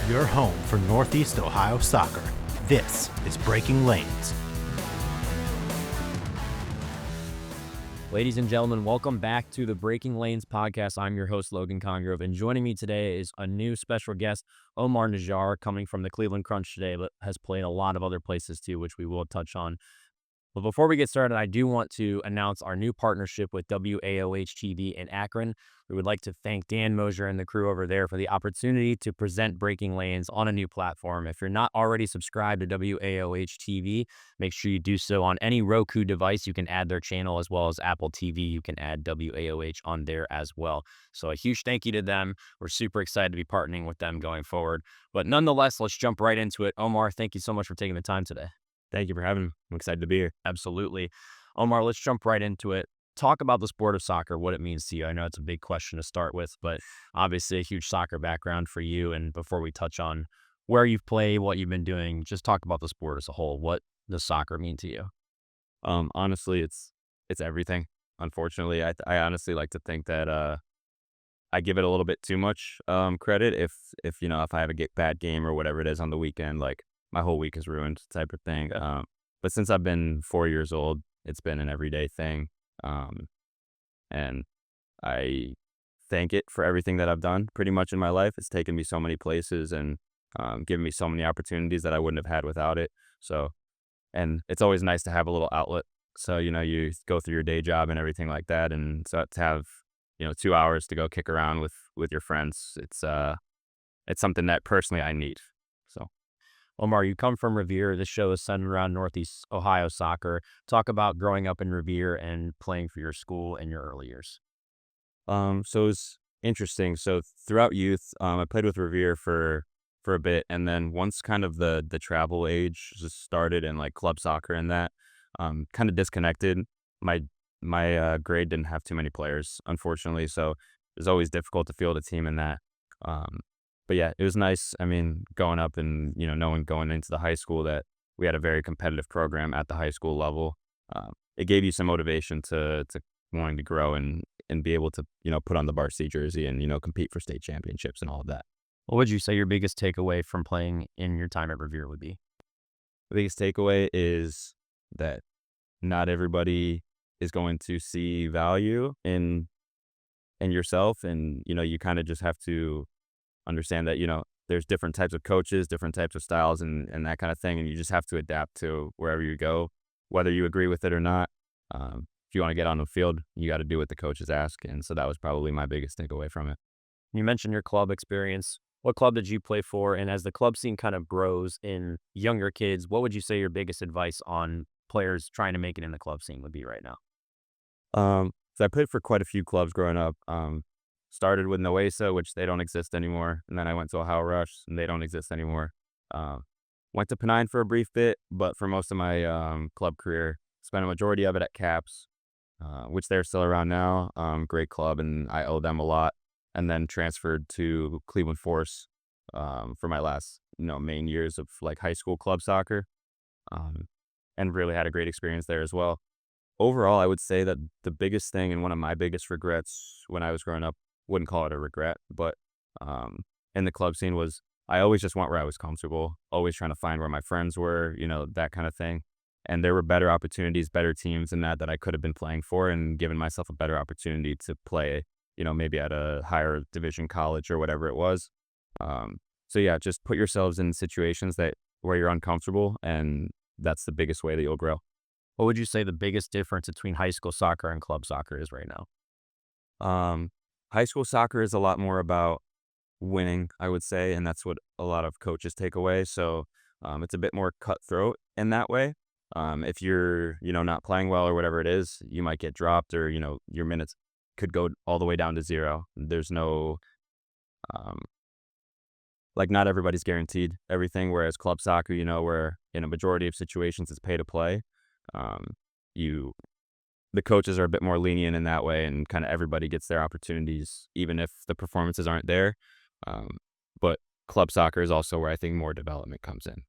Your home for Northeast Ohio soccer. This is Breaking Lanes. Ladies and gentlemen, welcome back to the Breaking Lanes podcast. I'm your host, Logan Congrove, and joining me today is a new special guest, Omar Najjar, coming from the Cleveland Crunch today, but has played a lot of other places too, which we will touch on. But before we get started, I do want to announce our new partnership with WAOH TV in Akron. We would like to thank Dan Mosier and the crew over there for the opportunity to present Breaking Lanes on a new platform. If you're not already subscribed to WAOH TV, make sure you do so on any Roku device. You can add their channel, as well as Apple TV. You can add WAOH on there as well. So a huge thank you to them. We're super excited to be partnering with them going forward. But nonetheless, let's jump right into it. Omar, thank you so much for taking the time today. Thank you for having me. I'm excited to be here. Absolutely. Omar, let's jump right into it. Talk about the sport of soccer, what it means to you. I know it's a big question to start with, but obviously a huge soccer background for you. And before we touch on where you've played, what you've been doing, just talk about the sport as a whole. What does soccer mean to you? Honestly, it's everything. Unfortunately, I honestly like to think that I give it a little bit too much credit. If I have a bad game or whatever it is on the weekend, like my whole week is ruined type of thing. But since I've been 4 years old, it's been an everyday thing. And I thank it for everything that I've done pretty much in my life. It's taken me so many places and given me so many opportunities that I wouldn't have had without it. So, and it's always nice to have a little outlet. So, you go through your day job and everything like that. And so to have, 2 hours to go kick around with your friends, it's something that personally I need. So. Omar, you come from Revere. This show is centered around Northeast Ohio soccer. Talk about growing up in Revere and playing for your school in your early years. So it's interesting. So throughout youth, I played with Revere for a bit, and then once kind of the travel age just started and like club soccer and that, kind of disconnected. My grade didn't have too many players, unfortunately, so it was always difficult to field a team in that. But yeah, it was nice. I mean, going up and, knowing going into the high school that we had a very competitive program at the high school level. It gave you some motivation to wanting to grow and be able to, put on the varsity jersey and, compete for state championships and all of that. What would you say your biggest takeaway from playing in your time at Revere would be? The biggest takeaway is that not everybody is going to see value in yourself. And, you kind of just have to understand that, there's different types of coaches, different types of styles and that kind of thing. And you just have to adapt to wherever you go, whether you agree with it or not. If you want to get on the field, you got to do what the coaches ask. And so that was probably my biggest takeaway from it. You mentioned your club experience. What club did you play for? And as the club scene kind of grows in younger kids, what would you say your biggest advice on players trying to make it in the club scene would be right now? So I played for quite a few clubs growing up. Started with Noesa, which they don't exist anymore. And then I went to Ohio Rush, and they don't exist anymore. Went to Penine for a brief bit, but for most of my club career, spent a majority of it at Caps, which they're still around now. Great club, and I owe them a lot. And then transferred to Cleveland Force for my last, main years of like high school club soccer, and really had a great experience there as well. Overall, I would say that the biggest thing and one of my biggest regrets when I was growing up, wouldn't call it a regret, but in the club scene was I always just went where I was comfortable, always trying to find where my friends were, that kind of thing. And there were better opportunities, better teams than that I could have been playing for and given myself a better opportunity to play, maybe at a higher division college or whatever it was. So yeah, just put yourselves in situations where you're uncomfortable, and that's the biggest way that you'll grow. What would you say the biggest difference between high school soccer and club soccer is right now? High school soccer is a lot more about winning, I would say, and that's what a lot of coaches take away. So it's a bit more cutthroat in that way. If you're, not playing well or whatever it is, you might get dropped or, your minutes could go all the way down to zero. There's no, not everybody's guaranteed everything, whereas club soccer, where in a majority of situations it's pay to play. The coaches are a bit more lenient in that way, and kind of everybody gets their opportunities, even if the performances aren't there. But club soccer is also where I think more development comes in.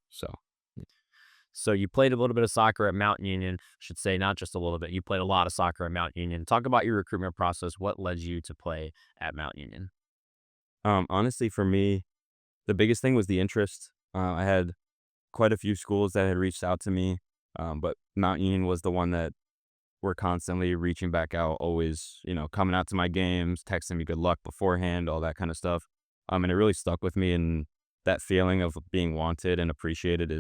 So you played a little bit of soccer at Mount Union, I should say, not just a little bit. You played a lot of soccer at Mount Union. Talk about your recruitment process. What led you to play at Mount Union? Honestly, for me, The biggest thing was the interest. I had quite a few schools that had reached out to me, but Mount Union was the one that were constantly reaching back out, always, coming out to my games, texting me good luck beforehand, all that kind of stuff. And it really stuck with me, and that feeling of being wanted and appreciated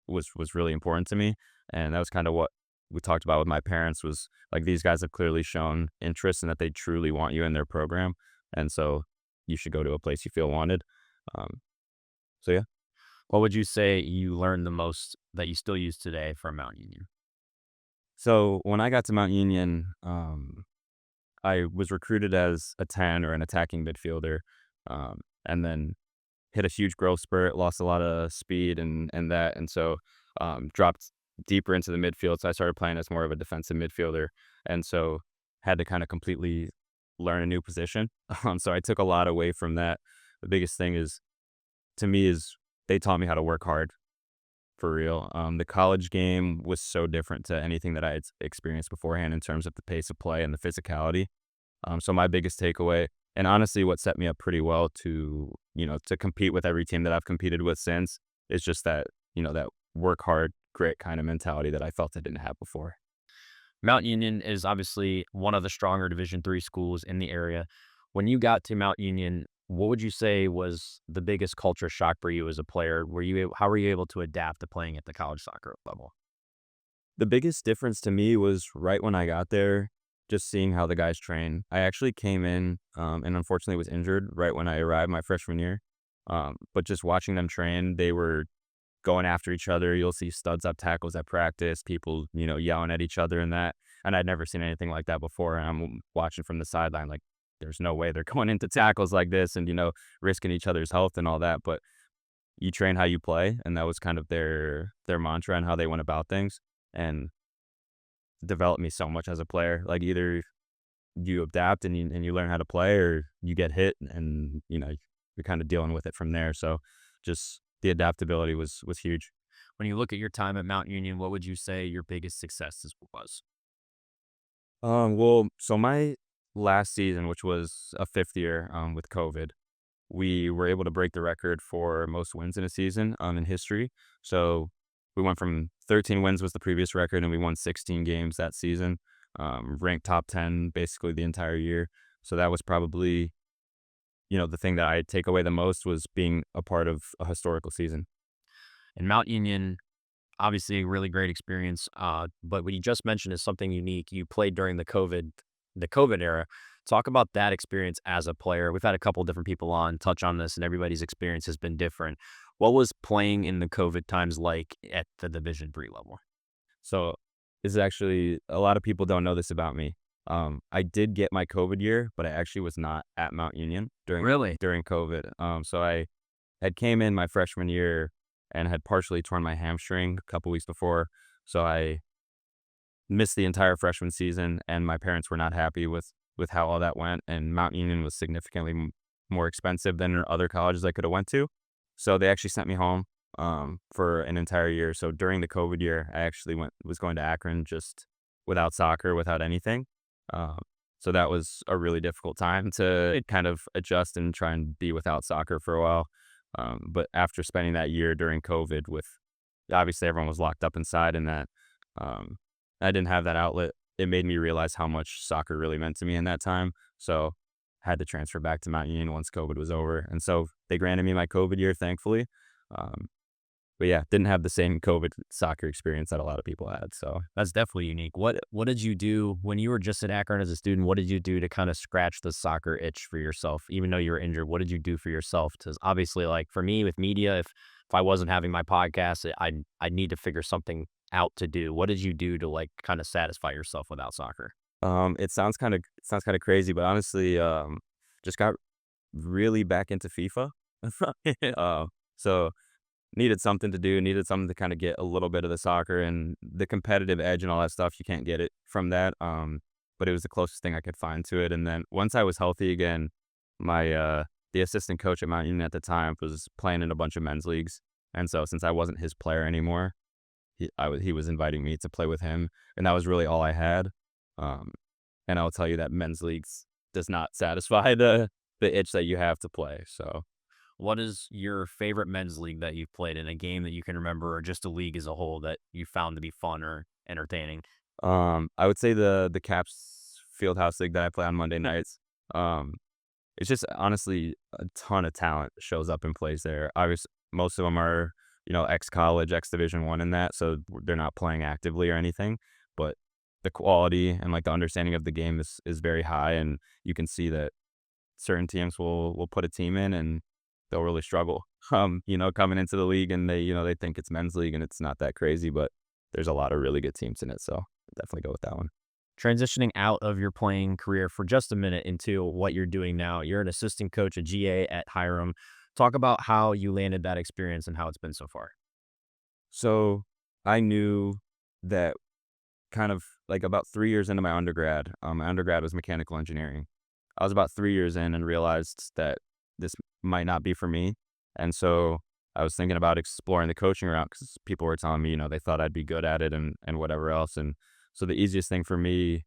was really important to me. And that was kind of what we talked about with my parents, was like, these guys have clearly shown interest and that they truly want you in their program. And so you should go to a place you feel wanted. Um, so yeah. What would you say you learned the most that you still use today from Mount Union? So when I got to Mount Union, I was recruited as a 10 or an attacking midfielder, and then hit a huge growth spurt, lost a lot of speed and that, and so dropped deeper into the midfield. So I started playing as more of a defensive midfielder, and so had to kind of completely learn a new position. So I took a lot away from that. The biggest thing is, to me, is they taught me how to work hard for real. The college game was so different to anything that I had experienced beforehand in terms of the pace of play and the physicality. So my biggest takeaway, and honestly what set me up pretty well to compete with every team that I've competed with since, is just that work hard, grit kind of mentality that I felt I didn't have before. Mount Union is obviously one of the stronger Division III schools in the area. When you got to Mount Union, what would you say was the biggest culture shock for you as a player? How were you able to adapt to playing at the college soccer level? The biggest difference to me was right when I got there, just seeing how the guys train. I actually came in, and unfortunately was injured right when I arrived my freshman year. But just watching them train, they were going after each other. You'll see studs up tackles at practice, people, yelling at each other and that. And I'd never seen anything like that before. And I'm watching from the sideline, like, there's no way they're going into tackles like this and, risking each other's health and all that. But you train how you play. And that was kind of their mantra and how they went about things. And developed me so much as a player. Like, either you adapt and you learn how to play, or you get hit and, you're kind of dealing with it from there. So just the adaptability was huge. When you look at your time at Mount Union, what would you say your biggest success was? Well, so my last season, which was a fifth year, with COVID, we were able to break the record for most wins in a season, in history. So we went from 13 wins was the previous record, and we won 16 games that season, ranked top 10 basically the entire year. So that was probably, the thing that I take away the most, was being a part of a historical season. And Mount Union, obviously a really great experience. But what you just mentioned is something unique. You played during the COVID era. Talk about that experience as a player. We've had a couple different people on touch on this, and everybody's experience has been different. What was playing in the COVID times like at the Division III level? So this is actually, a lot of people don't know this about me. I did get my COVID year, but I actually was not at Mount Union Really? during COVID. So I had came in my freshman year and had partially torn my hamstring a couple weeks before. So I missed the entire freshman season, and my parents were not happy with how all that went. And Mount Union was significantly more expensive than other colleges I could have went to. So they actually sent me home, for an entire year. So during the COVID year, I actually was going to Akron just without soccer, without anything. Um, so that was a really difficult time to kind of adjust and try and be without soccer for a while. But after spending that year during COVID, with obviously everyone was locked up inside, and that, um, I didn't have that outlet, it made me realize how much soccer really meant to me in that time. So had to transfer back to Mount Union once COVID was over. And so they granted me my COVID year, thankfully. Um, but yeah, didn't have the same COVID soccer experience that a lot of people had. So That's definitely unique. What did you do when you were just at Akron as a student? What did you do to kind of scratch the soccer itch for yourself, even though you were injured? What did you do for yourself? Because obviously, like for me with media, if I wasn't having my podcast, I need to figure something out to do. What did you do to like kind of satisfy yourself without soccer? it sounds kind of crazy, but honestly, just got really back into FIFA. So needed something to do, needed something to kind of get a little bit of the soccer and the competitive edge and all that stuff. You can't get it from that. But it was the closest thing I could find to it. And then once I was healthy again, the assistant coach at Mount Union at the time was playing in a bunch of men's leagues. And so since I wasn't his player anymore, he was inviting me to play with him. And that was really all I had. Um, and I'll tell you that men's leagues does not satisfy the itch that you have to play. So What is your favorite men's league that you've played in, a game that you can remember, or just a league as a whole that you found to be fun or entertaining? I would say the Caps Fieldhouse League that I play on Monday nights. Um, it's just honestly a ton of talent shows up and plays there. Obviously, most of them are, ex-college, ex-Division I in that, so they're not playing actively or anything. But the quality and like the understanding of the game is very high, and you can see that certain teams will put a team in and they'll really struggle. Coming into the league and they think it's men's league and it's not that crazy, but there's a lot of really good teams in it. So definitely go with that one. Transitioning out of your playing career for just a minute into what you're doing now, you're an assistant coach, a GA at Hiram. Talk about how you landed that experience and how it's been so far. So I knew that kind of like about 3 years into my undergrad was mechanical engineering. I was about 3 years in and realized that this might not be for me. And so I was thinking about exploring the coaching route because people were telling me, they thought I'd be good at it and whatever else. And so the easiest thing for me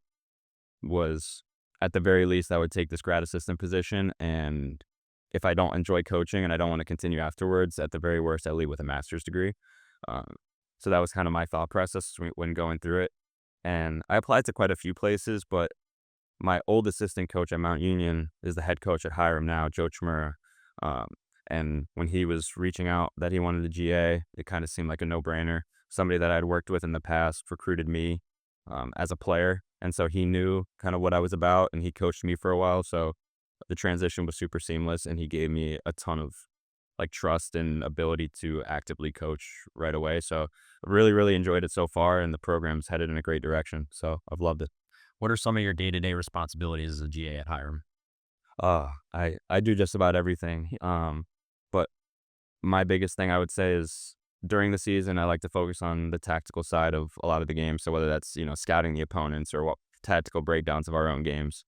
was, at the very least, I would take this grad assistant position. And if I don't enjoy coaching and I don't want to continue afterwards, at the very worst, I leave with a master's degree. Um, so that was kind of my thought process when going through it. And I applied to quite a few places, but my old assistant coach at Mount Union is the head coach at Hiram now, Joe Chmura. Um, and when he was reaching out that he wanted a GA, it kind of seemed like a no-brainer. Somebody that I'd worked with in the past recruited me as a player. And so he knew kind of what I was about, and he coached me for a while. So the transition was super seamless, and he gave me a ton of like trust and ability to actively coach right away. So I really, really enjoyed it so far, and the program's headed in a great direction. So I've loved it. What are some of your day-to-day responsibilities as a GA at Hiram? I do just about everything. But my biggest thing I would say is during the season, I like to focus on the tactical side of a lot of the games. So whether that's, scouting the opponents or what tactical breakdowns of our own games.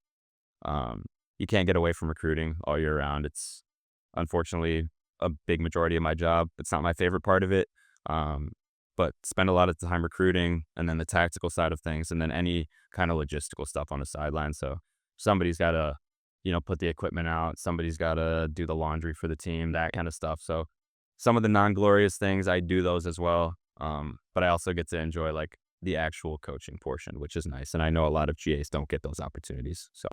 You can't get away from recruiting all year round. It's unfortunately a big majority of my job. It's not my favorite part of it. But spend a lot of time recruiting, and then the tactical side of things, and then any kind of logistical stuff on the sideline. So somebody's got to, put the equipment out. Somebody's got to do the laundry for the team, that kind of stuff. So some of the non-glorious things, I do those as well. But I also get to enjoy like the actual coaching portion, which is nice. And I know a lot of GAs don't get those opportunities. So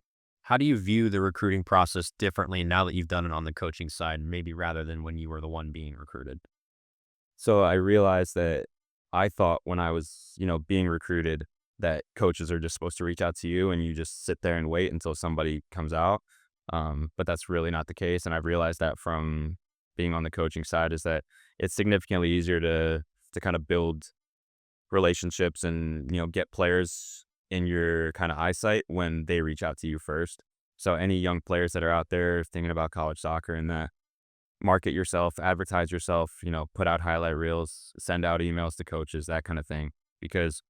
How do you view the recruiting process differently now that you've done it on the coaching side, maybe rather than when you were the one being recruited? So I realized that I thought when I was, being recruited, that coaches are just supposed to reach out to you and you just sit there and wait until somebody comes out. But that's really not the case. And I've realized that from being on the coaching side is that it's significantly easier to kind of build relationships and, get players in your kind of eyesight when they reach out to you first. So any young players that are out there thinking about college soccer and that, market yourself, advertise yourself, put out highlight reels, send out emails to coaches, that kind of thing. Because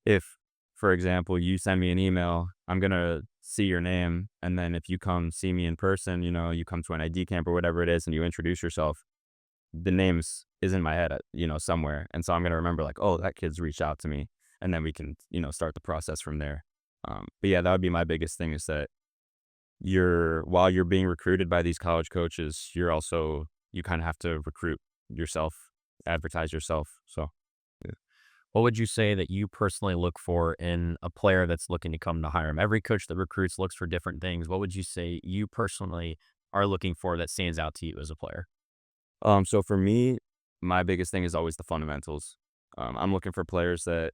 if, for example, you send me an email, I'm going to see your name. And then if you come see me in person, you come to an ID camp or whatever it is and you introduce yourself, the names is in my head, somewhere. And so I'm going to remember like, oh, that kid's reached out to me. And then we can, start the process from there. But yeah, that would be my biggest thing is that while you're being recruited by these college coaches, you kind of have to recruit yourself, advertise yourself. So yeah. What would you say that you personally look for in a player that's looking to come to Hiram? Every coach that recruits looks for different things. What would you say you personally are looking for that stands out to you as a player? So for me, my biggest thing is always the fundamentals. I'm looking for players that,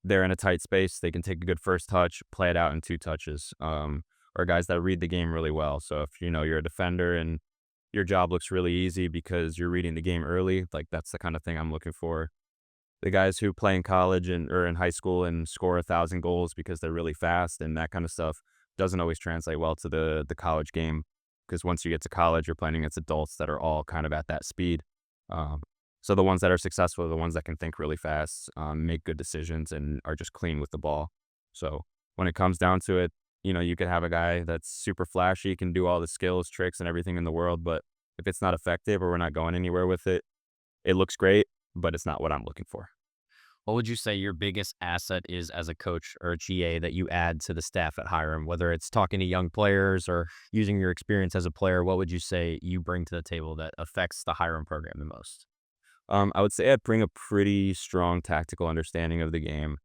they're in a tight space. They can take a good first touch, play it out in 2 touches, or guys that read the game really well. So if, you're a defender and your job looks really easy because you're reading the game early, like that's the kind of thing I'm looking for. The guys who play in college or in high school and score 1,000 goals because they're really fast and that kind of stuff doesn't always translate well to the college game. Because once you get to college, you're playing against adults that are all kind of at that speed. So the ones that are successful are the ones that can think really fast, make good decisions, and are just clean with the ball. So when it comes down to it, you could have a guy that's super flashy, can do all the skills, tricks, and everything in the world, but if it's not effective or we're not going anywhere with it, it looks great, but it's not what I'm looking for. What would you say your biggest asset is as a coach or a GA that you add to the staff at Hiram, whether it's talking to young players or using your experience as a player? What would you say you bring to the table that affects the Hiram program the most? I would say I bring a pretty strong tactical understanding of the game.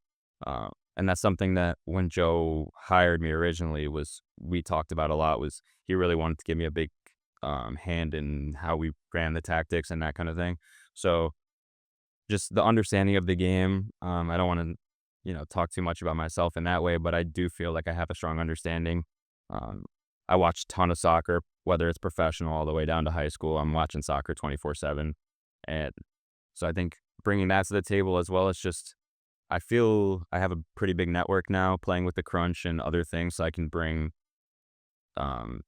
And that's something that when Joe hired me originally was we talked about a lot was he really wanted to give me a big hand in how we ran the tactics and that kind of thing. So just the understanding of the game. I don't want to, talk too much about myself in that way, but I do feel like I have a strong understanding. Um, I watch a ton of soccer, whether it's professional all the way down to high school. I'm watching soccer 24/7. And so I think bringing that to the table as well as just, I feel I have a pretty big network now playing with the crunch and other things. So I can bring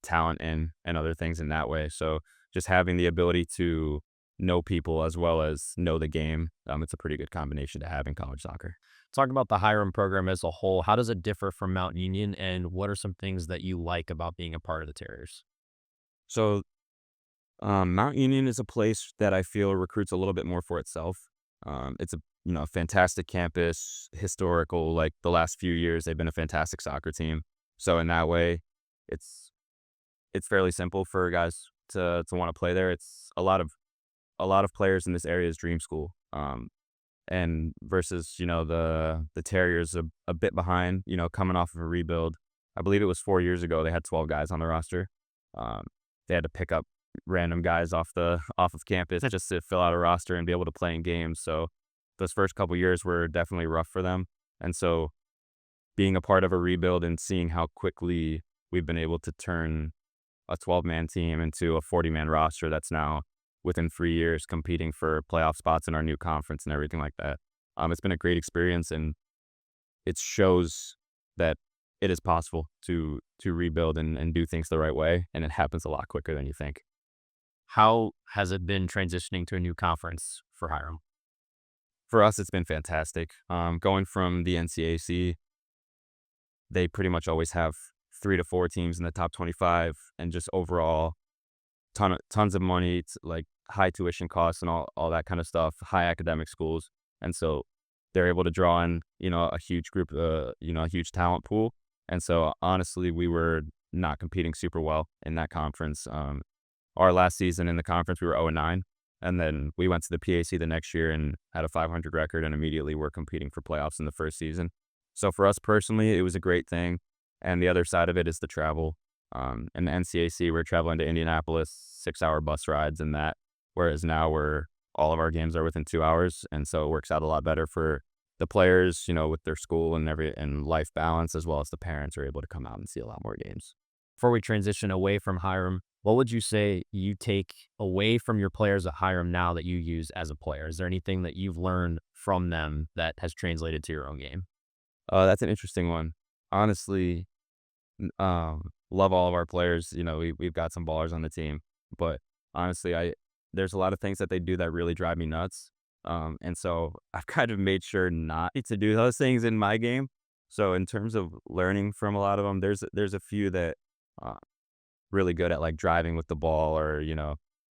talent in and other things in that way. So just having the ability to know people as well as know the game, it's a pretty good combination to have in college soccer. Talk about the Hiram program as a whole. How does it differ from Mount Union, and what are some things that you like about being a part of the Terriers? So Mount Union is a place that I feel recruits a little bit more for itself. It's a fantastic campus, historical. Like the last few years, they've been a fantastic soccer team. So in that way, it's it's fairly simple for guys to want to play there. It's a lot of players in this area's dream school. And versus the Terriers a bit behind. Coming off of a rebuild. I believe it was 4 years ago. They had 12 guys on the roster. Um, they had to pick up random guys off of campus just to fill out a roster and be able to play in games. So those first couple years were definitely rough for them. And so being a part of a rebuild and seeing how quickly we've been able to turn a 12-man team into a 40-man roster that's now within 3 years competing for playoff spots in our new conference and everything like that. It's been a great experience, and it shows that it is possible to rebuild and do things the right way, and it happens a lot quicker than you think. How has it been transitioning to a new conference for Hiram? For us, it's been fantastic. Going from the NCAC, they pretty much always have 3 to 4 teams in the top 25, and just overall tons of money. It's like high tuition costs and all that kind of stuff, high academic schools. And so they're able to draw in, a huge group, a huge talent pool. And so honestly, we were not competing super well in that conference. Our last season in the conference, we were 0-9. And then we went to the PAC the next year and had a 500 record, and immediately were competing for playoffs in the first season. So for us personally, it was a great thing. And the other side of it is the travel. In the NCAC, we're traveling to Indianapolis, 6-hour bus rides and that, whereas now all of our games are within 2 hours. And so it works out a lot better for the players, with their school and life balance, as well as the parents are able to come out and see a lot more games. Before we transition away from Hiram, what would you say you take away from your players at Hiram now that you use as a player? Is there anything that you've learned from them that has translated to your own game? That's an interesting one. Honestly, love all of our players. We've got some ballers on the team, but honestly, there's a lot of things that they do that really drive me nuts. And so I've kind of made sure not to do those things in my game. So in terms of learning from a lot of them, there's a few that really good at like driving with the ball, or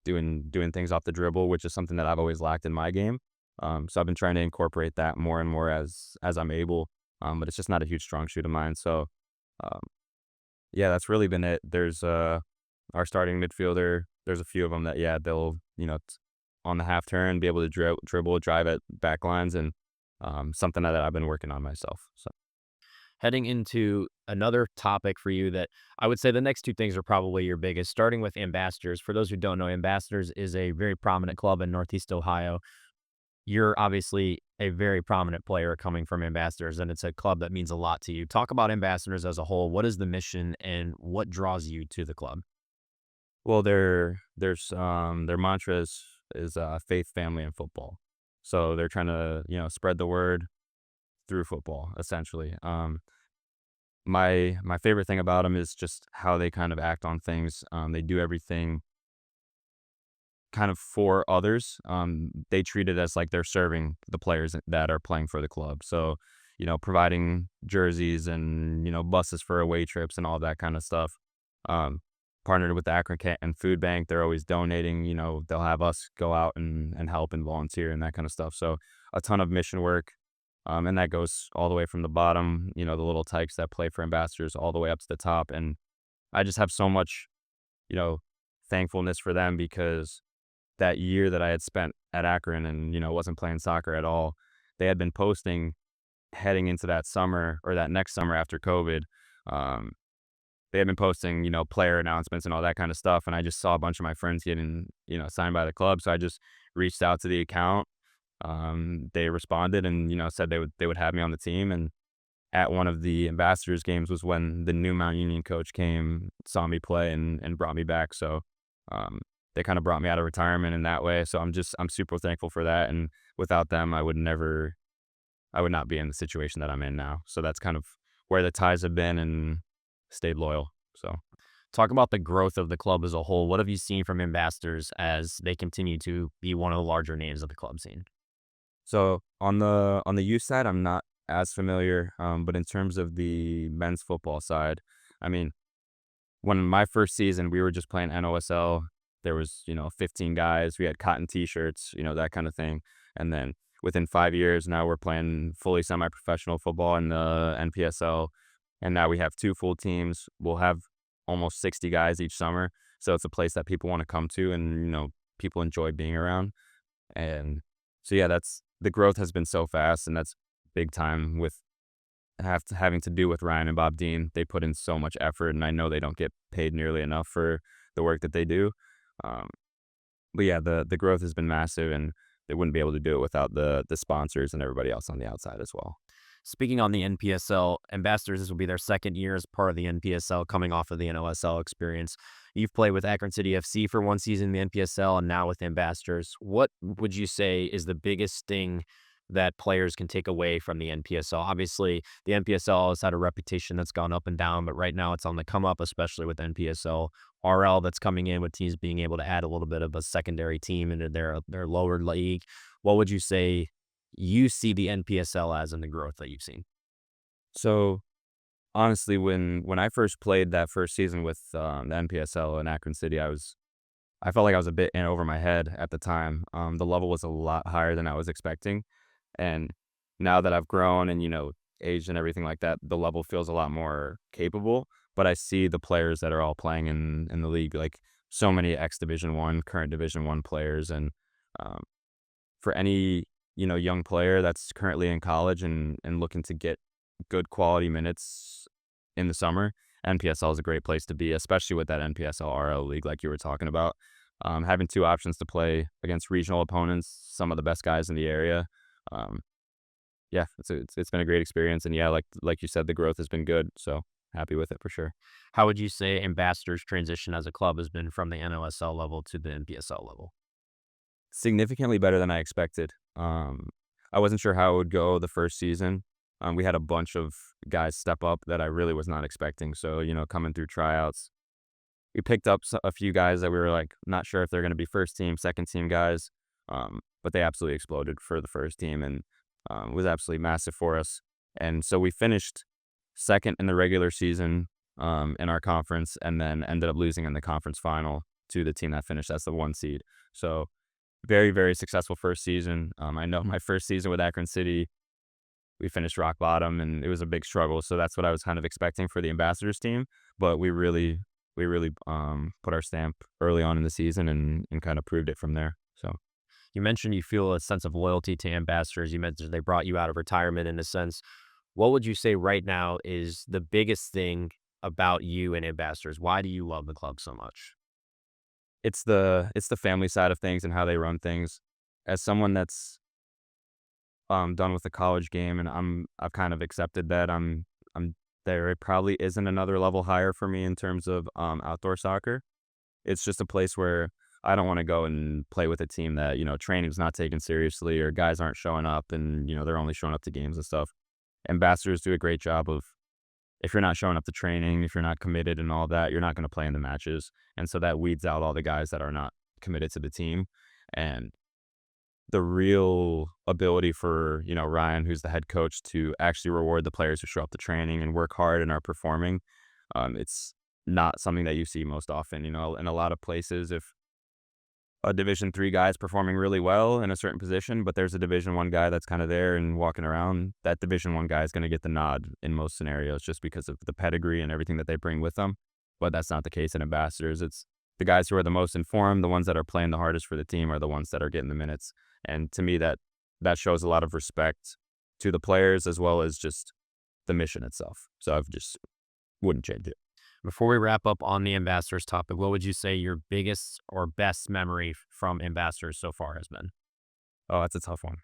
doing things off the dribble, which is something that I've always lacked in my game. So I've been trying to incorporate that more and more as I'm able. But it's just not a huge strong suit of mine. So um, yeah, that's really been it. There's our starting midfielder. There's a few of them that they'll on the half turn be able to dribble, drive at back lines, and something that I've been working on myself. So. Heading into another topic for you that I would say the next two things are probably your biggest, starting with Ambassadors. For those who don't know, Ambassadors is a very prominent club in Northeast Ohio. You're obviously a very prominent player coming from Ambassadors, and it's a club that means a lot to you. Talk about Ambassadors as a whole. What is the mission and what draws you to the club? Well, their mantra is faith, family, and football. So they're trying to spread the word through football, essentially. My favorite thing about them is just how they kind of act on things. They do everything kind of for others. They treat it as like they're serving the players that are playing for the club. So, providing jerseys and, buses for away trips and all that kind of stuff. Partnered with the Akron and Food Bank. They're always donating, they'll have us go out and help and volunteer and that kind of stuff. So a ton of mission work. And that goes all the way from the bottom, the little tykes that play for Ambassadors, all the way up to the top. And I just have so much, you know, thankfulness for them, because that year that I had spent at Akron and, wasn't playing soccer at all, they had been posting heading into that summer, or that next summer after COVID. Um, they had been posting, player announcements and all that kind of stuff. And I just saw a bunch of my friends getting, signed by the club. So I just reached out to the account. They responded and, said they would have me on the team. And at one of the Ambassadors games was when the new Mount Union coach came, saw me play, and brought me back. So um, they kind of brought me out of retirement in that way. So I'm super thankful for that. And without them, I would not be in the situation that I'm in now. So that's kind of where the ties have been, and stayed loyal. So Talk about the growth of the club as a whole. What have you seen from Ambassadors as they continue to be one of the larger names of the club scene? So on the youth side, I'm not as familiar, but in terms of the men's football side, I mean, when my first season, we were just playing NOSL. There was 15 guys. We had cotton T-shirts, that kind of thing. And then within 5 years, now we're playing fully semi-professional football in the NPSL, and now we have 2 full teams. We'll have almost 60 guys each summer, so it's a place that people want to come to, and people enjoy being around. And so yeah, that's the growth has been so fast, and that's big time with having to do with Ryan and Bob Dean. They put in so much effort, and I know they don't get paid nearly enough for the work that they do. Um, but yeah, the growth has been massive, and they wouldn't be able to do it without the sponsors and everybody else on the outside as well. Speaking on the NPSL, Ambassadors, this will be their second year as part of the NPSL, coming off of the NOSL experience. You've played with Akron City FC for one season in the NPSL and now with Ambassadors. What would you say is the biggest thing that players can take away from the NPSL? Obviously, the NPSL has had a reputation that's gone up and down, but right now it's on the come up, especially with NPSL RL that's coming in, with teams being able to add a little bit of a secondary team into their lower league. What would you say you see the NPSL as in the growth that you've seen? So honestly, when I first played that first season with the NPSL in Akron City, I felt like I was a bit in over my head at the time. The level was a lot higher than I was expecting, and now that I've grown and aged and everything like that, the level feels a lot more capable. But I see the players that are all playing in the league, like so many ex Division One, current Division One players, and um, for any young player that's currently in college and looking to get good quality minutes in the summer, NPSL is a great place to be, especially with that NPSL RL league like you were talking about. Having 2 options to play against regional opponents, some of the best guys in the area. Um, yeah, it's been a great experience, and yeah, like you said, the growth has been good. So happy with it for sure. How would you say Ambassadors' transition as a club has been from the NOSL level to the NPSL level? Significantly better than I expected. I wasn't sure how it would go the first season. We had a bunch of guys step up that I really was not expecting. So, coming through tryouts, we picked up a few guys that we were like not sure if they're going to be first team, second team guys. But they absolutely exploded for the first team, and was absolutely massive for us. And so we finished second in the regular season in our conference, and then ended up losing in the conference final to the team that finished as the 1 seed. So very, very successful first season. I know my first season with Akron City, we finished rock bottom, and it was a big struggle. So that's what I was kind of expecting for the Ambassadors team. But we really put our stamp early on in the season, and kind of proved it from there. So You mentioned you feel a sense of loyalty to Ambassadors. You mentioned they brought you out of retirement in a sense. What would you say right now is the biggest thing about you and Ambassadors? Why do you love the club so much? it's the family side of things and how they run things. As someone that's done with the college game, and I've kind of accepted that I'm there. It probably isn't another level higher for me in terms of outdoor soccer. It's just a place where I don't want to go and play with a team that training's not taken seriously, or guys aren't showing up, and they're only showing up to games and stuff. Ambassadors do a great job of, if you're not showing up to training, if you're not committed and all that, you're not going to play in the matches. And so that weeds out all the guys that are not committed to the team. And the real ability for, Ryan, who's the head coach, to actually reward the players who show up to training and work hard and are performing, it's not something that you see most often. In a lot of places, if a Division III guy is performing really well in a certain position, but there's a Division I guy that's kind of there and walking around. That Division I guy is going to get the nod in most scenarios just because of the pedigree and everything that they bring with them. But that's not the case in ambassadors. It's the guys who are the most informed, the ones that are playing the hardest for the team, are the ones that are getting the minutes. And to me, that shows a lot of respect to the players as well as just the mission itself. So I just wouldn't change it. Before we wrap up on the ambassadors topic, what would you say your biggest or best memory from ambassadors so far has been? Oh, that's a tough one.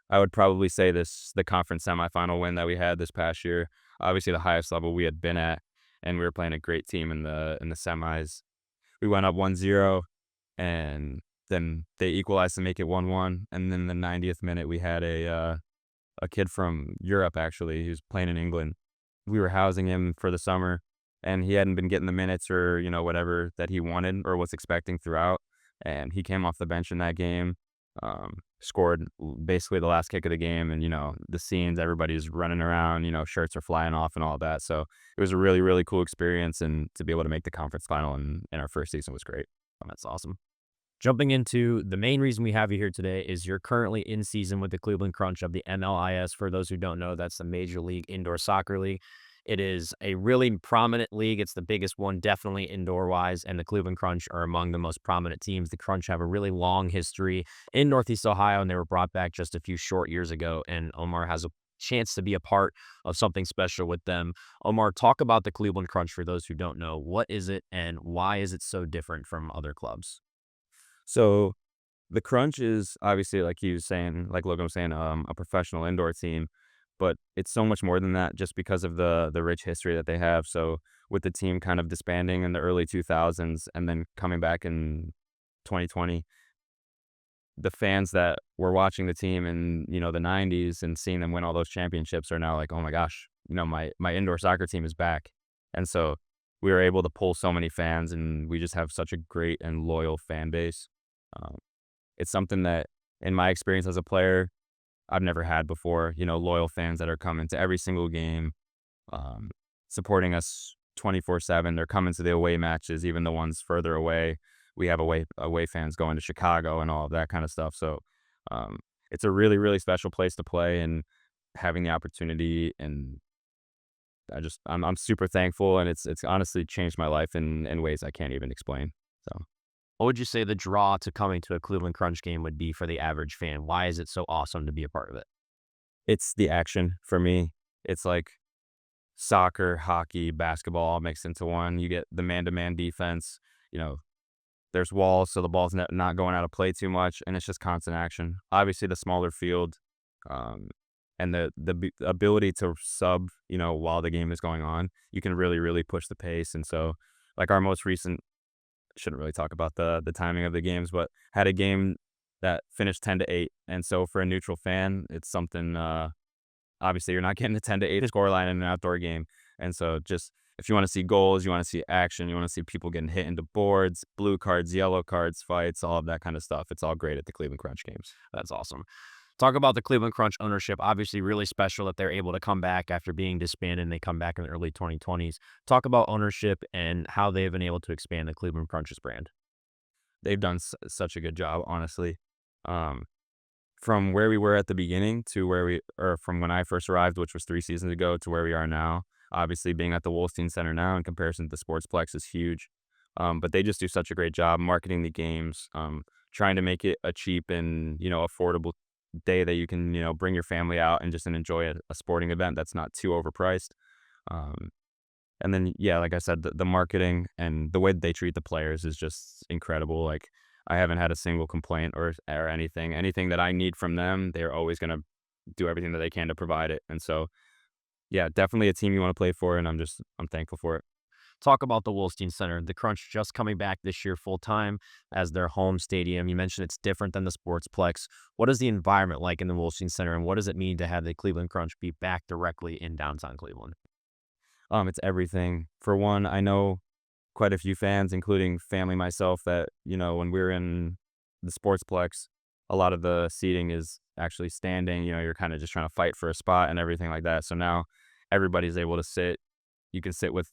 I would probably say the conference semifinal win that we had this past year. Obviously, the highest level we had been at, and we were playing a great team in the semis. We went up 1-0, and then they equalized to make it 1-1. And then the 90th minute, we had a kid from Europe, actually, who's playing in England. We were housing him for the summer, and he hadn't been getting the minutes or, whatever that he wanted or was expecting throughout. And he came off the bench in that game, scored basically the last kick of the game. And, the scenes, everybody's running around, shirts are flying off and all that. So it was a really, really cool experience. And to be able to make the conference final in our first season was great. That's awesome. Jumping into the main reason we have you here today is you're currently in season with the Cleveland Crunch of the MLIS. For those who don't know, that's the Major League Indoor Soccer League. It is a really prominent league. It's the biggest one, definitely indoor-wise, and the Cleveland Crunch are among the most prominent teams. The Crunch have a really long history in Northeast Ohio, and they were brought back just a few short years ago, and Omar has a chance to be a part of something special with them. Omar, talk about the Cleveland Crunch for those who don't know. What is it, and why is it so different from other clubs? So the Crunch is obviously, like he was saying, like Logan was saying, a professional indoor team, but it's so much more than that just because of the rich history that they have. So with the team kind of disbanding in the early 2000s and then coming back in 2020, the fans that were watching the team in, the 90s and seeing them win all those championships are now like, oh my gosh, my indoor soccer team is back. And so we were able to pull so many fans, and we just have such a great and loyal fan base. It's something that, in my experience as a player, I've never had before. Loyal fans that are coming to every single game, supporting us 24/7. They're coming to the away matches, even the ones further away. We have away fans going to Chicago and all of that kind of stuff. So it's a really, really special place to play, and having the opportunity, and I'm super thankful, and it's honestly changed my life in ways I can't even explain. So. What would you say the draw to coming to a Cleveland Crunch game would be for the average fan? Why is it so awesome to be a part of it? It's the action for me. It's like soccer, hockey, basketball all mixed into one. You get the man-to-man defense. There's walls, so the ball's not going out of play too much, and it's just constant action. Obviously, the smaller field, and the ability to sub, while the game is going on, you can really, really push the pace. And so, like our most recent, shouldn't really talk about the timing of the games, but had a game that finished 10-8. And so for a neutral fan, it's something, obviously you're not getting a 10-8 scoreline in an outdoor game. And so just, if you want to see goals, you want to see action, you want to see people getting hit into boards, blue cards, yellow cards, fights, all of that kind of stuff, it's all great at the Cleveland Crunch games. That's awesome. Talk about the Cleveland Crunch ownership. Obviously, really special that they're able to come back after being disbanded, and they come back in the early 2020s. Talk about ownership and how they've been able to expand the Cleveland Crunch's brand. They've done such a good job, honestly. From where we were at the beginning to from when I first arrived, which was 3 seasons ago, to where we are now. Obviously, being at the Wolstein Center now in comparison to the Sportsplex is huge. But they just do such a great job marketing the games, trying to make it a cheap and, affordable day that you can, bring your family out and just enjoy a sporting event that's not too overpriced. And then, yeah, like I said, the marketing and the way that they treat the players is just incredible. Like, I haven't had a single complaint or anything that I need from them. They're always going to do everything that they can to provide it. And so, yeah, definitely a team you want to play for, and I'm thankful for it. Talk about the Wolstein Center. The Crunch just coming back this year full-time as their home stadium. You mentioned it's different than the Sportsplex. What is the environment like in the Wolstein Center, and what does it mean to have the Cleveland Crunch be back directly in downtown Cleveland? It's everything. For one, I know quite a few fans, including family myself, that, when we're in the Sportsplex, a lot of the seating is actually standing. You're kind of just trying to fight for a spot and everything like that. So now everybody's able to sit. You can sit with,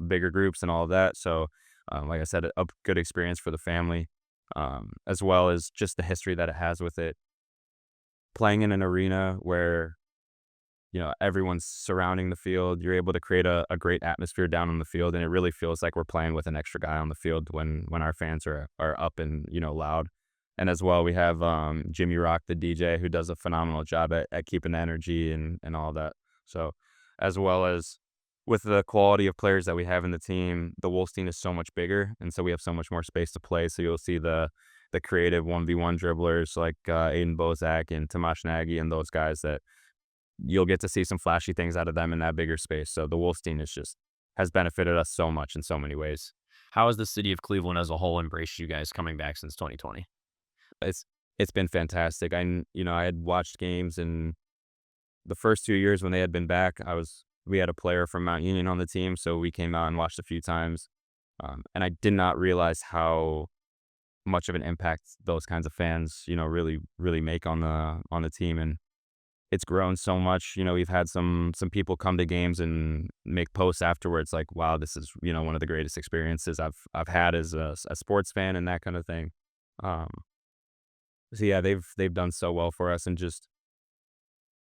bigger groups and all of that. So, like I said, a good experience for the family. as well as just the history that it has with it. Playing in an arena where, everyone's surrounding the field, you're able to create a great atmosphere down on the field, and it really feels like we're playing with an extra guy on the field when our fans are up and, loud. And as well, we have Jimmy Rock, the DJ, who does a phenomenal job at keeping the energy and all that. So, as well as with the quality of players that we have in the team, the Wolstein is so much bigger, and so we have so much more space to play. So you'll see the creative 1v1 dribblers like Aiden Bozak and Tomasz Nagy and those guys that you'll get to see some flashy things out of them in that bigger space. So the Wolstein has benefited us so much in so many ways. How has the city of Cleveland as a whole embraced you guys coming back since 2020? It's been fantastic. I had watched games in the first 2 years when they had been back. We had a player from Mount Union on the team, so we came out and watched a few times. And I did not realize how much of an impact those kinds of fans, really, really make on the team. And it's grown so much. We've had some people come to games and make posts afterwards like, wow, this is, one of the greatest experiences I've had as a sports fan and that kind of thing. So yeah, they've done so well for us, and just,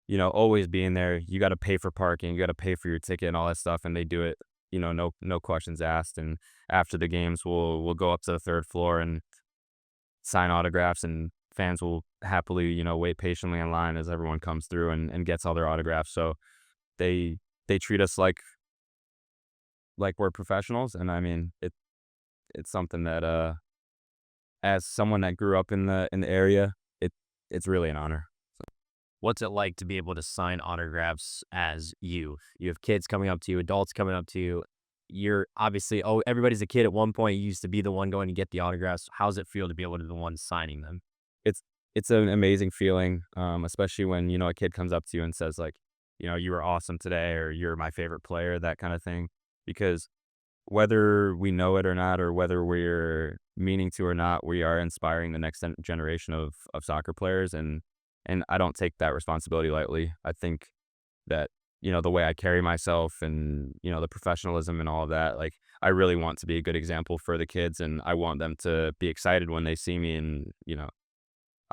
always being there. You got to pay for parking, you got to pay for your ticket and all that stuff, and they do it, no questions asked. And after the games, we'll go up to the third floor and sign autographs, and fans will happily, wait patiently in line as everyone comes through and gets all their autographs. So they treat us like we're professionals, and I mean it's something that as someone that grew up in the area, it's really an honor. What's it like to be able to sign autographs as you? You have kids coming up to you, adults coming up to you. You're obviously, everybody's a kid at one point. You used to be the one going to get the autographs. How's it feel to be able to be the one signing them? It's an amazing feeling, especially when, a kid comes up to you and says like, you were awesome today, or you're my favorite player, that kind of thing. Because whether we know it or not, or whether we're meaning to or not, we are inspiring the next generation of soccer players. And I don't take that responsibility lightly. I think that, the way I carry myself and, the professionalism and all of that, like, I really want to be a good example for the kids, and I want them to be excited when they see me. And,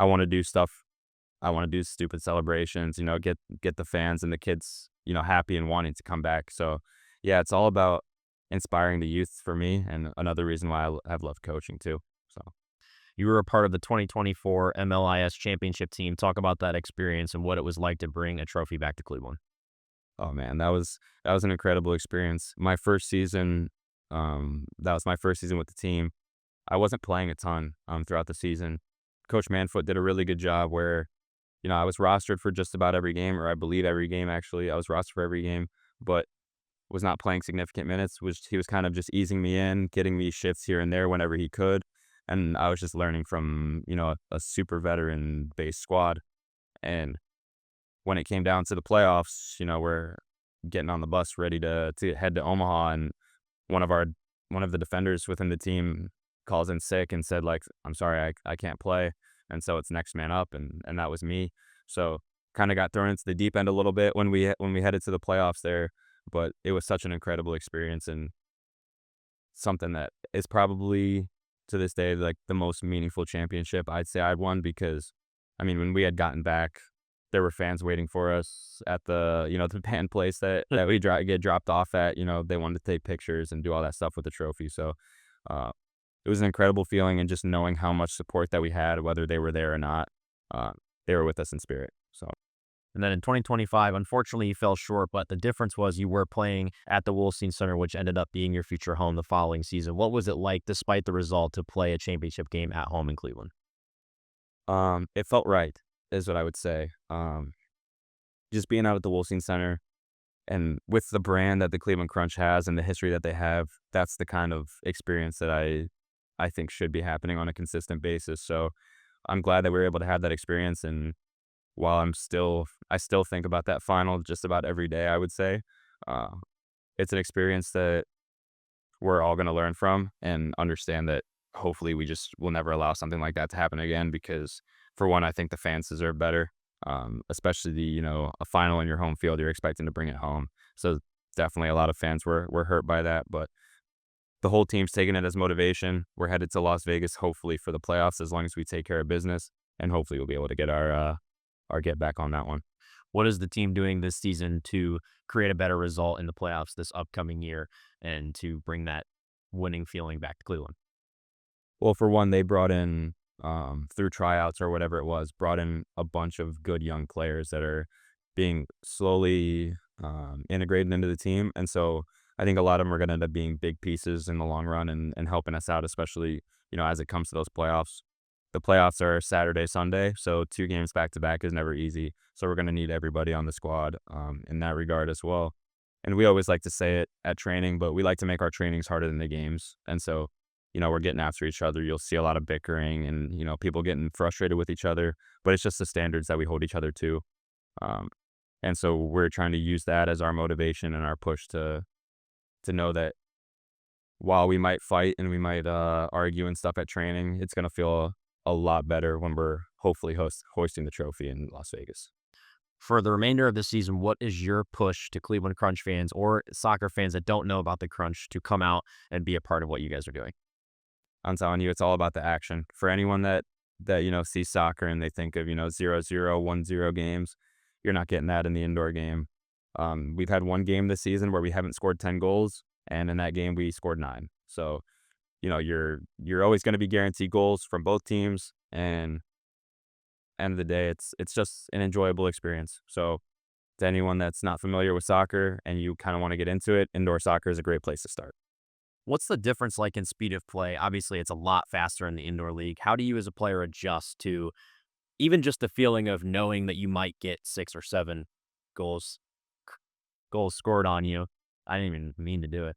I want to do stuff. I want to do stupid celebrations, get the fans and the kids, happy and wanting to come back. So yeah, it's all about inspiring the youth for me, and another reason why I've loved coaching too. So You were a part of the 2024 MLIS championship team. Talk about that experience and what it was like to bring a trophy back to Cleveland. oh man, that was an incredible experience. My first season, that was my first season with the team. I wasn't playing a ton throughout the season. Coach Manfoot did a really good job where, I was rostered for just about every game, or I believe every game actually. I was rostered for every game, but was not playing significant minutes. He was kind of just easing me in, getting me shifts here and there whenever he could. And I was just learning from, a super veteran based squad. And when it came down to the playoffs, we're getting on the bus ready to head to Omaha, and one of the defenders within the team calls in sick and said like, I'm sorry, I can't play. And so it's next man up, and that was me. So kind of got thrown into the deep end a little bit when we headed to the playoffs there, but it was such an incredible experience, and something that is probably to this day like the most meaningful championship I'd say I'd won. Because I mean, when we had gotten back, there were fans waiting for us at the the band place that we get dropped off at. They wanted to take pictures and do all that stuff with the trophy. So it was an incredible feeling, and just knowing how much support that we had, whether they were there or not, they were with us in spirit. So. And then in 2025, unfortunately, you fell short, but the difference was you were playing at the Wolstein Center, which ended up being your future home the following season. What was it like, despite the result, to play a championship game at home in Cleveland? It felt right, is what I would say. Just being out at the Wolstein Center, and with the brand that the Cleveland Crunch has and the history that they have, that's the kind of experience that I think should be happening on a consistent basis. So I'm glad that we were able to have that experience. And while I still think about that final just about every day, I would say, it's an experience that we're all going to learn from and understand that hopefully we just will never allow something like that to happen again. Because for one, I think the fans deserve better, especially a final in your home field, you're expecting to bring it home. So definitely a lot of fans were hurt by that, but the whole team's taking it as motivation. We're headed to Las Vegas, hopefully for the playoffs, as long as we take care of business, and hopefully we'll be able to get our get back on that one. What is the team doing this season to create a better result in the playoffs this upcoming year and to bring that winning feeling back to Cleveland? Well, for one, they brought in, through tryouts or whatever it was, brought in a bunch of good young players that are being slowly integrated into the team. And so I think a lot of them are going to end up being big pieces in the long run and helping us out, especially, as it comes to those playoffs. The playoffs are Saturday, Sunday, so 2 games back to back is never easy. So we're going to need everybody on the squad in that regard as well. And we always like to say it at training, but we like to make our trainings harder than the games. And so, we're getting after each other. You'll see a lot of bickering and, people getting frustrated with each other, but it's just the standards that we hold each other to. And so we're trying to use that as our motivation and our push to know that while we might fight and we might argue and stuff at training, it's going to feel a lot better when we're hopefully hoisting the trophy in Las Vegas. For the remainder of the season, what is your push to Cleveland Crunch fans or soccer fans that don't know about the Crunch to come out and be a part of what you guys are doing? I'm telling you, it's all about the action. For anyone that sees soccer and they think of 0-0, 1-0 games, you're not getting that in the indoor game. We've had one game this season where we haven't scored 10 goals, and in that game we scored 9. So, you're always going to be guaranteed goals from both teams, and end of the day, it's just an enjoyable experience. So, to anyone that's not familiar with soccer and you kind of want to get into it, indoor soccer is a great place to start. What's the difference like in speed of play? Obviously, it's a lot faster in the indoor league. How do you as a player adjust to even just the feeling of knowing that you might get 6 or 7 goals scored on you? I didn't even mean to do it.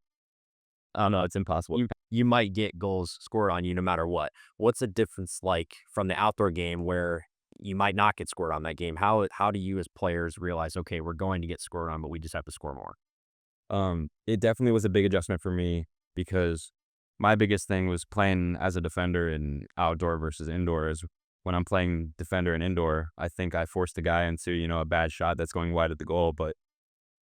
Oh, no, it's impossible. You might get goals scored on you no matter what. What's the difference like from the outdoor game where you might not get scored on that game? How do you as players realize, okay, we're going to get scored on, but we just have to score more? It definitely was a big adjustment for me because my biggest thing was playing as a defender in outdoor versus indoor. Is when I'm playing defender and indoor, I think I forced the guy into, a bad shot that's going wide at the goal, but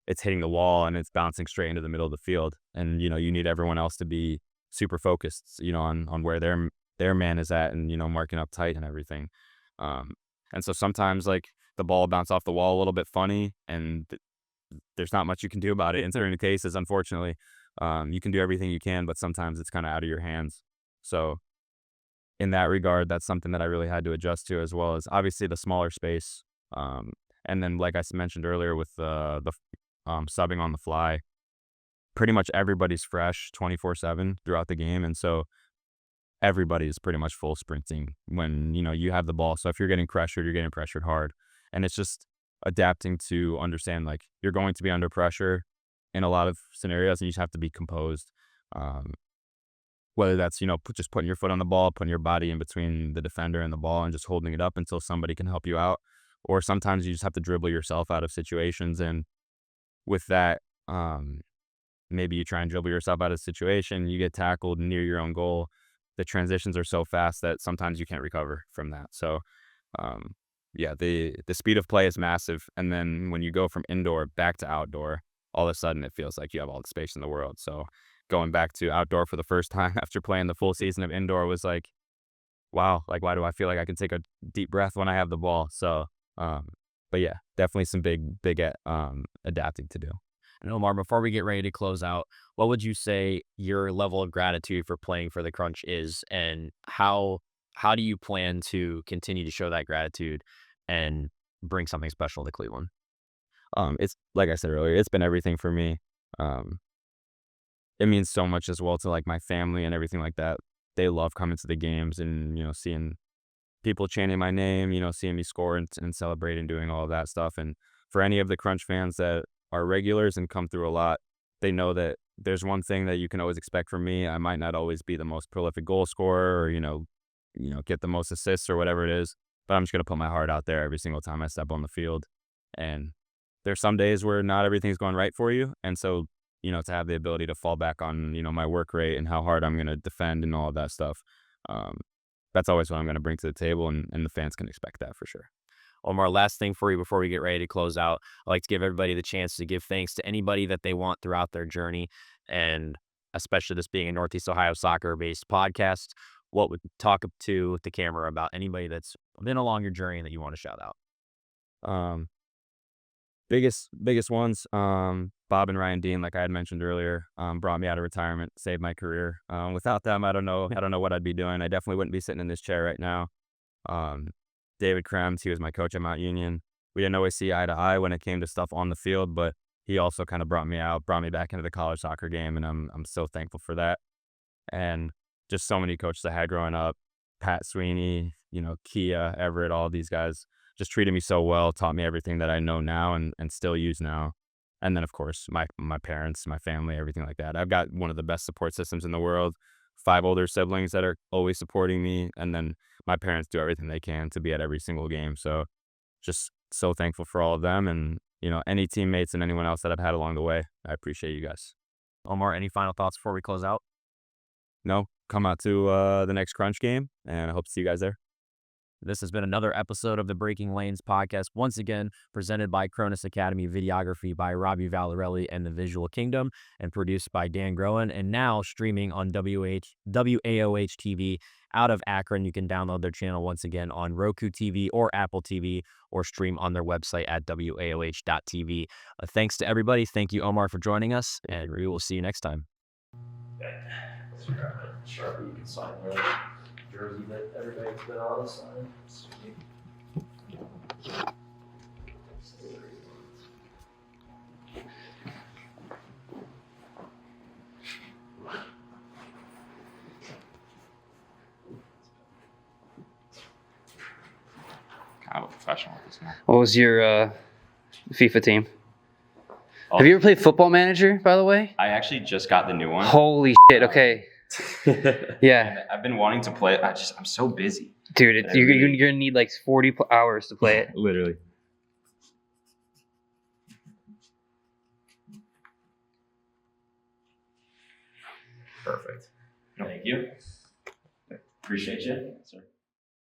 it's hitting the wall and it's bouncing straight into the middle of the field. And, you need everyone else to be super focused, on where their man is at and, marking up tight and everything. And so sometimes like the ball bounce off the wall a little bit funny and there's not much you can do about it in certain cases, unfortunately. You can do everything you can, but sometimes it's kind of out of your hands. So in that regard, that's something that I really had to adjust to, as well as obviously the smaller space. And then, like I mentioned earlier, with the subbing on the fly, pretty much everybody's fresh 24/7 throughout the game. And so everybody is pretty much full sprinting when, you have the ball. So if you're getting pressured hard. And it's just adapting to understand, like, you're going to be under pressure in a lot of scenarios and you just have to be composed. Whether that's, just putting your foot on the ball, putting your body in between the defender and the ball and just holding it up until somebody can help you out. Or sometimes you just have to dribble yourself out of situations. And with that, maybe you try and dribble yourself out of a situation, you get tackled near your own goal. The transitions are so fast that sometimes you can't recover from that. So, yeah, the speed of play is massive. And then when you go from indoor back to outdoor, all of a sudden it feels like you have all the space in the world. So going back to outdoor for the first time after playing the full season of indoor was like, wow, like, why do I feel like I can take a deep breath when I have the ball? So, but yeah, definitely some big adapting to do. And Omar, before we get ready to close out, what would you say your level of gratitude for playing for the Crunch is, and how do you plan to continue to show that gratitude and bring something special to Cleveland? It's like I said earlier, it's been everything for me. It means so much as well to like my family and everything like that. They love coming to the games and, seeing people chanting my name, seeing me score and celebrate and doing all of that stuff. And for any of the Crunch fans that are regulars and come through a lot, they know that there's one thing that you can always expect from me. I might not always be the most prolific goal scorer or, get the most assists or whatever it is, but I'm just going to put my heart out there every single time I step on the field. And there's some days where not everything's going right for you. And so, to have the ability to fall back on, my work rate and how hard I'm going to defend and all of that stuff. That's always what I'm going to bring to the table, and the fans can expect that for sure. Omar, last thing for you before we get ready to close out, I like to give everybody the chance to give thanks to anybody that they want throughout their journey. And especially this being a Northeast Ohio soccer-based podcast, what would talk to the camera about anybody that's been along your journey that you want to shout out? Um, biggest ones, Bob and Ryan Dean, like I had mentioned earlier, brought me out of retirement, saved my career. Without them, I don't know what I'd be doing. I definitely wouldn't be sitting in this chair right now. David Krems, he was my coach at Mount Union. We didn't always see eye to eye when it came to stuff on the field, but he also kind of brought me back into the college soccer game, and I'm so thankful for that. And just so many coaches I had growing up, Pat Sweeney, Kia, Everett, all these guys just treated me so well, taught me everything that I know now and still use now. And then, of course, my parents, my family, everything like that. I've got one of the best support systems in the world, 5 older siblings that are always supporting me, and then my parents do everything they can to be at every single game. So just so thankful for all of them and, any teammates and anyone else that I've had along the way. I appreciate you guys. Omar, any final thoughts before we close out? No, come out to the next Crunch game, and I hope to see you guys there. This has been another episode of the Breaking Lanes podcast, once again presented by Kronis Academy, videography by Robby Vallarelli and the Visual Kingdom, and produced by Dan Groen, and now streaming on WAOH TV out of Akron. You can download their channel once again on Roku TV or Apple TV, or stream on their website at waoh.tv. Thanks to everybody. Thank you, Omar, for joining us, and we will see you next time. Sharpie, you can sign the jersey that everybody's been on the sign. Sweet. Kind of a professional at this now. What was your FIFA team? Have you ever played Football Manager, by the way? I actually just got the new one. Holy shit, okay. Yeah. I've been wanting to play it. I'm so busy. Dude, you're going to need like 40 hours to play it. Literally. Perfect. Thank you. Appreciate you. Sir.